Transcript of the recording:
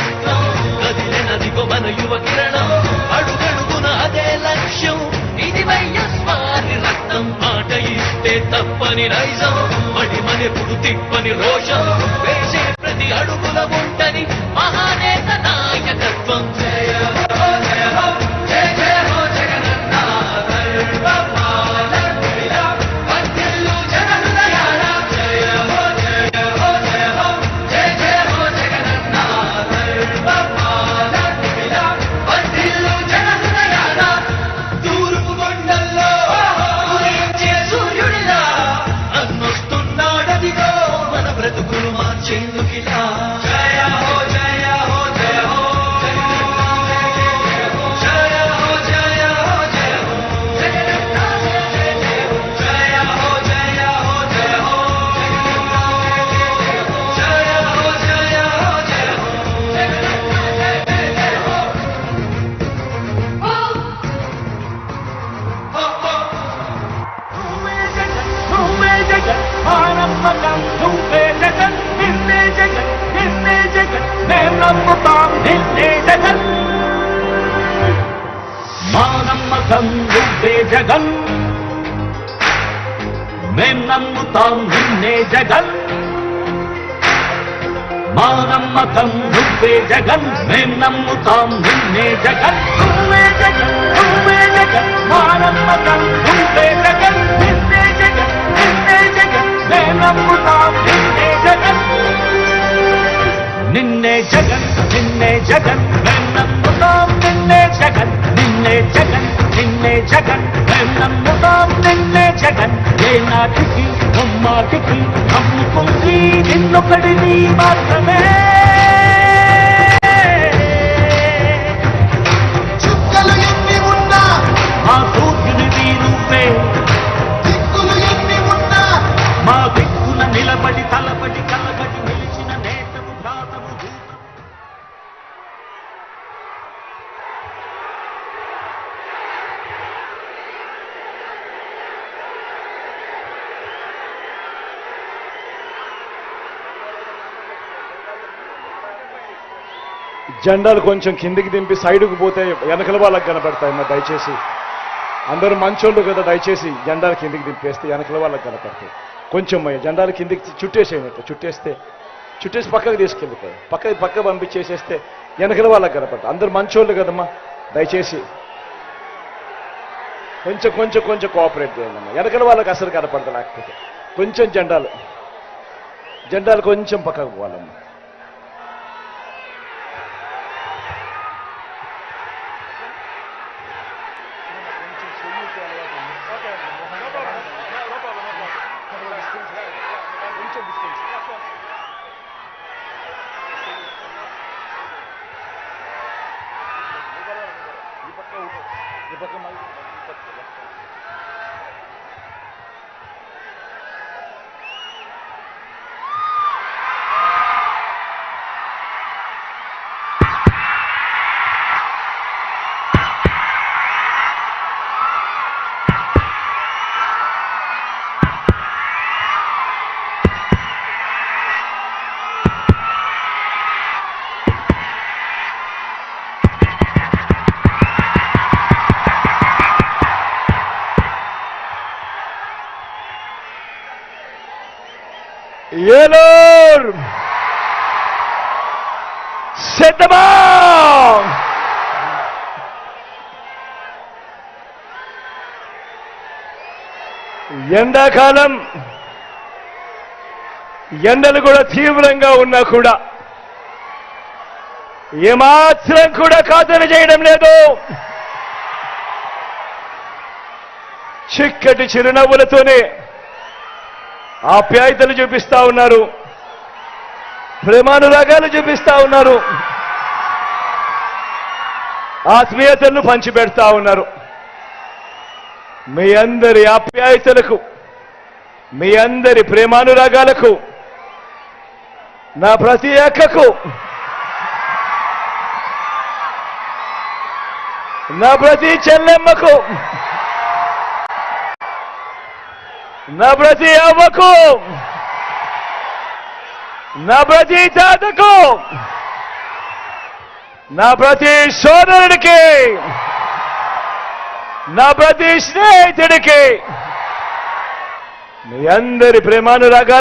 నాయకత్వం కదిలినదిగో మన యువ కిరణం అడుగడుగున అదే లక్ష్యం ఇది వైఎస్ఆర్ రక్తం మాట ఇస్తే తప్పని నైజం మడిమనెప్పుడు తిప్పని రోషం వేసే ప్రతి అడుగుల ఉంటని మహానేత నాయకత్వం జయ హో జయ హో జయ జయ హో జగనన్న వర్ధిల్లు జనహృదయాల జయ హో జయ హో జయ హో జయ జయ హో జగనన్న వర్ధిల్లు జనహృదయాల తూర్పు కొండల్లో ఉదయించే సూర్యుడిలా అన్నొస్తున్నాడదిగో మన బ్రతుకులు మార్చేందుకిలా జయ హో జయ హో జయ హో నమ్మకం నువ్వే జగన్ మేం నమ్ముతాం నిన్నే జగన్ మా నమ్మకం నువ్వే జగన్ మేం నమ్ముతాం నిన్నే జగన్ నువ్వే జగన్ నువ్వే జగన్ మా నమ్మకం నువ్వే జగన్ నిన్నే జగన్ నిన్నే జగన్ మేం నమ్ముతాం నిన్నే జగన్ నిన్నే జగన్ నిన్నే జగన్ మేం నమ్ముతాం నిన్నే జగన్ నిన్నే జగన్ నిన్నే జగన్ మేం నమ్ముతాం నిన్నే జగన్ ఏ నాటికి ముమ్మాటికి నమ్ముకుంది నిన్నొకడిని మాత్రమే చుక్కలు ఎన్ని ఉన్నా మా సూర్యునివి నువ్వే దిక్కులు ఎన్ని ఉన్నా మా దిక్కున నిలబడి తలబడి కలబడి నిలిచిన నేతవు భ్రాతవు జెండాలు కొంచెం కిందికి దింపి సైడ్కు పోతే వెనకల వాళ్ళకి కనపడతాయి అమ్మా దయచేసి అందరూ మంచోళ్ళు కదా దయచేసి జెండాలు కిందికి దింపేస్తే వెనకల వాళ్ళకి కనపడతాయి కొంచెం జెండాలు కిందికి చుట్టేసేయనట్టు చుట్టేసి పక్కకు తీసుకెళ్ళిపోయి పక్క పంపించేసేస్తే వెనకల వాళ్ళకి కనపడతాయి అందరూ మంచోళ్ళు కదమ్మా దయచేసి కొంచెం కోఆపరేట్ చేయండి వెనకల వాళ్ళకి అసలు కనపడతా లేకపోతే కొంచెం జెండాలు కొంచెం పక్కకు పోవాలమ్మా ఏలూరు సిద్ధమా ఎండాకాలం ఎండలు కూడా తీవ్రంగా ఉన్నా కూడా ఏమాత్రం కూడా ఖాతరు చేయడం లేదు చిక్కటి చిరునవ్వులతోనే ఆప్యాయతలు చూపిస్తా ఉన్నారు ప్రేమానురాగాలు చూపిస్తా ఉన్నారు ఆత్మీయతలను పంచిపెడతా ఉన్నారు మీ అందరి ఆప్యాయతలకు మీ అందరి ప్రేమానురాగాలకు నా ప్రతి అక్కకు నా ప్రతి చెల్లెమ్మకు నా ప్రతి అవ్వకు నా ప్రతి తాతకు నా ప్రతి సోదరుడికి, నా ప్రతి స్నేహితుడికి మీ అందరి ప్రేమానురాగాలు